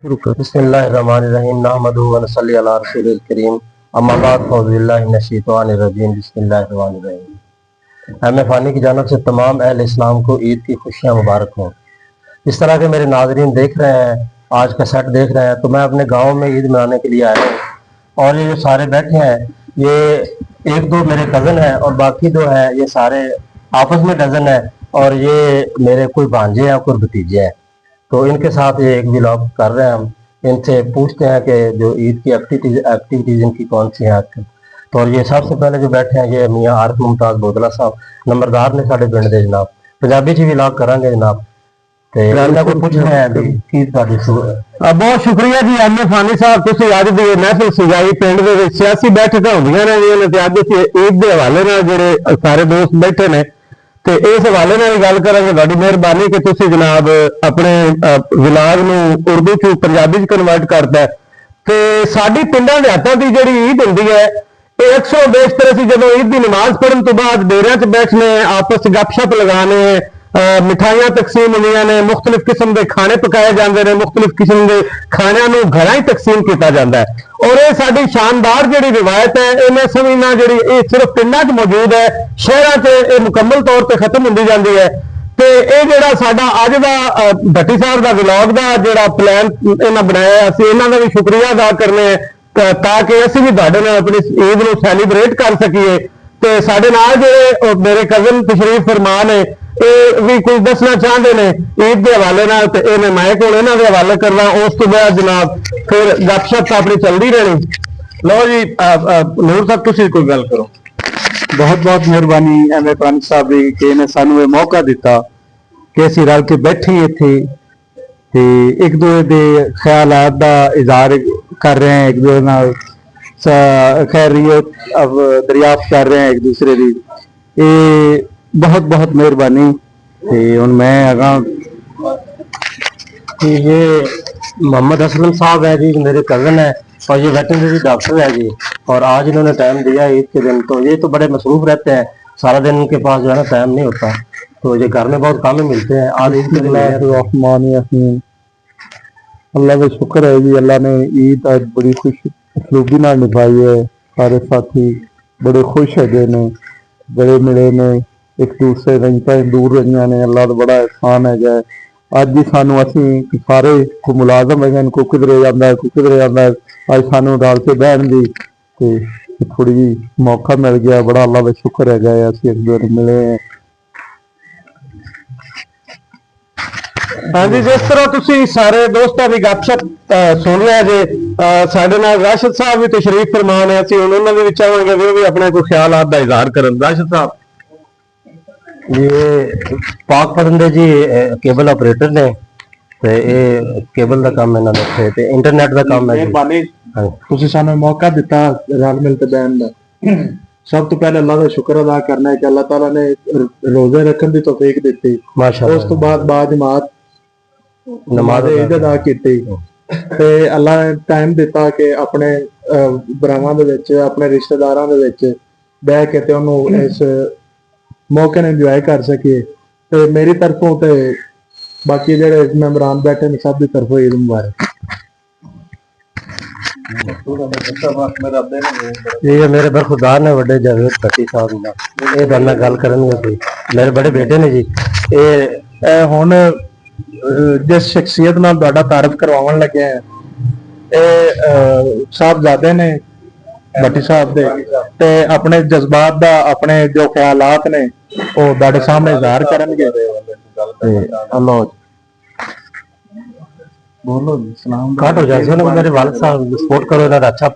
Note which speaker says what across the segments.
Speaker 1: बिस्मिल्लाहिर्रहमानिर्रहीम नहमदुहु व नसल्ली अला रसूलिल करीम अम्मा बाद फौज़ु बिल्लाहि मिनश शैतानिर रजीम बिस्मिल्लाहिर्रहमानिर्रहीम। मैं फ़ानी की जानिब से तमाम अहले इस्लाम को ईद की खुशियाँ मुबारक हो। इस तरह के मेरे नाज़रीन देख रहे हैं, आज का सेट देख रहे हैं, तो मैं अपने गाँव में ईद मनाने के लिए आया हूँ और ये जो सारे बैठे हैं ये एक दो मेरे कज़न हैं और बाकी दो हैं ये सारे आपस में कज़न हैं और ये मेरे कोई भांजे हैं कोई भतीजे हैं। तो इनके साथ ये एक व्लॉग कर रहे हैं। हम इनसे पूछते हैं कि जो ईद की एक्टिविटीज़ इनकी कौन सी हैं। तो और ये सबसे पहले जो बैठे हैं ये मियाँ आरिफ मुमताज़ बोदला साहब नंबरदार ने साढ़े पिंड दे जनाब पंजाबी च व्लॉग करांगे जनाब।
Speaker 2: बहुत शुक्रिया जी एम ए फानी साहब तुसीं अज दी महफिल सजाई पिंड दे विच सियासी बैठकां होंदियां ने ते अज ईद दे हवाले नाल जिहड़े सारे दोस्त बैठे ने ते इस हवाले नाल गल करांगे। तुहाडी मेहरबानी कि तुसीं जनाब अपने व्लॉग नूं उर्दू च पंजाबी च कन्वर्ट करता है ते साडी पिंडां देहातां दी जिहड़ी ईद हुंदी है अक्सर बेशतर असीं जदों ईद दी नमाज पढ़न तो बाद डेरियां च बैठने आपस च गपशप लगाने मिठाइयां तकसीम होंदियां ने मुख्तलिफ किस्म के खाने पकाए जाते हैं मुख्तलिफ किस्म के खाणियां नूं घरां ही तकसीम किया जाता है और ये साडी शानदार जिहड़ी रिवायत है इन्हें समझना जिहड़ी सिर्फ पिंडां च मौजूद है शहरां च ये मुकम्मल तौर पर खत्म होंदी जाती है। तो ये जिहड़ा साडा अज दा भट्टी साहब का व्लॉग का जिहड़ा प्लान इन्हां बनाया असीं इन्हां दा भी शुक्रिया अदा करने ताकि असीं भी तुहाडे नाल अपनी ईद नूं सैलीब्रेट कर सकीए। तो साडे नाल जिहड़े मेरे कज़न तशरीफ फरमा ने भी कुछ दसना चाहते हैं ईद के हवाले नाल ते इन्हें माइक हुण इन्हां दे हवाले करना उस तो बाद जनाब फिर गपशप अपनी चलती रहनी। लो जी नूर साहब तुसीं कोई गल करो।
Speaker 3: बहुत बहुत मेहरबानी एम ए फानी साहब जी कि इन्हें सानू ये मौका दिता कि असीं रल के बैठे इत्थे ते एक दूसरे के ख्यालात का इजहार कर रहे हैं एक दूसरे नाल खैरियत अब दरियाफ्त कर रहे हैं एक दूसरे की। ये बहुत बहुत मेहरबानी। हुण मैं अगा
Speaker 1: ये मोहम्मद असलम साहब है जी मेरे कज़न है और ये वेटरनरी डॉक्टर है जी और आज इन्होंने टाइम दिया ईद के दिन। तो ये तो बड़े मसरूफ रहते हैं सारा दिन उनके पास जो है ना टाइम नहीं होता तो ये घर में बहुत काम मिलते हैं। आज ईद के दिन
Speaker 3: अल्लाह का शुक्र है जी अल्लाह ने ईद आज बड़ी खुश असलूबी नाल निभाई है। सारे साथी बड़े खुश है ने बड़े मिले ने एक दूसरे रंजतां दूर रही ने अल्लाह का बड़ा एहसान है। अज ही सानू असीं सारे को मुलाजम है को किधरे जाता है को किधरे जाता है अज सानू रल के बहन की थोड़ी जी मौका मिल गया बड़ा अल्लाह का शुक्र है असीं एक दूसरे मिले हैं।
Speaker 2: हाँ जी जिस तरह तुसीं सारे दोस्तां दी गपशप सुन लिया जे साडे नाल राशिद साहब भी तशरीफ फरमा ने असीं हुण उन्हां दे विच आवांगे वो भी अपने कोई ख्यालात दा इजहार करन। राशिद साहब
Speaker 1: ये पाक परंदे जी केबल ऑपरेटर ने ते ये केबल का काम इन्हां दे ते इंटरनेट का काम है।
Speaker 3: मेहरबानी तुसीं सानू मौका दिता रल मिल के बैठण दा। सब तो पहले अल्लाह का शुक्र अदा करना है कि अल्लाह ताला ने रोजे रखने की तौफीक दी माशाअल्लाह। उस तो बाद बाजमात नमाज ईद अदा की अल्लाह ने टाइम दिता कि अपने भरावां दे विच अपने रिश्तेदारां दे विच बह के ते उन्होंने इस मौके ने इंजॉय कर सकिए। तो मेरी तरफों ते बाकी जेडे मेंबरान बैठे ने सब की तरफों ईद मुबारक।
Speaker 1: ये मेरे बरखुदार ने बड़े जावेद भट्टी साहब ने ये गल गल करनगे मेरे बड़े बेटे ने जी।
Speaker 3: ये हुण जिस शख्सियत नाल तुहाडा तारफ करवाउण लगे हैं साहबजादे ने भट्टी साहब दे ते अपने जज्बात दा अपने जो ख्यालात ने वो तुहाडे सामने इजहार करनगे। अल्लाह बोलो सलाम
Speaker 1: काट हो जाए ना मेरे वालिद साहब सपोर्ट करो इन्होंने अच्छा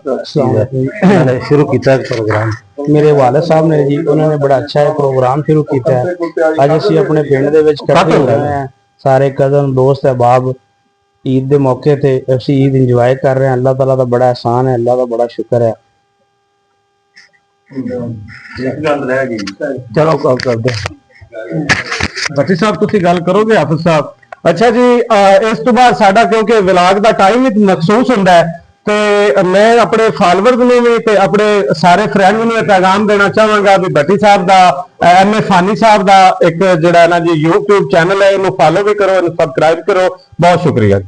Speaker 1: मैंने शुरू किया प्रोग्राम।
Speaker 4: मेरे वालिद साहब ने जी उन्होंने बड़ा अच्छा प्रोग्राम शुरू किया है। अज असीं अपने पिंड दे विच इकट्ठे हो रहे हैं सारे कज़न दोस्त अहबाब ईद के मौके ते असीं ईद इंजॉय कर रहे हैं। अल्लाह ताला का बड़ा एहसान है अल्लाह का बड़ा शुक्र है।
Speaker 1: चलो कर दे
Speaker 2: भट्टी साहब तुसीं गल करोगे हाफिज साहब। अच्छा जी इस तो बाद साडा क्योंकि व्लॉग का टाइम भी मखसूस हुंदा है तो मैं अपने फॉलोअर्स ने भी ते अपने सारे फ्रेंड ने पैगाम देना चाहांगा भी भट्टी साहब का एम ए फानी साहब का एक जिहड़ा ना जी यूट्यूब चैनल है इन्हू फॉलो भी करो सब्सक्राइब करो। बहुत शुक्रिया।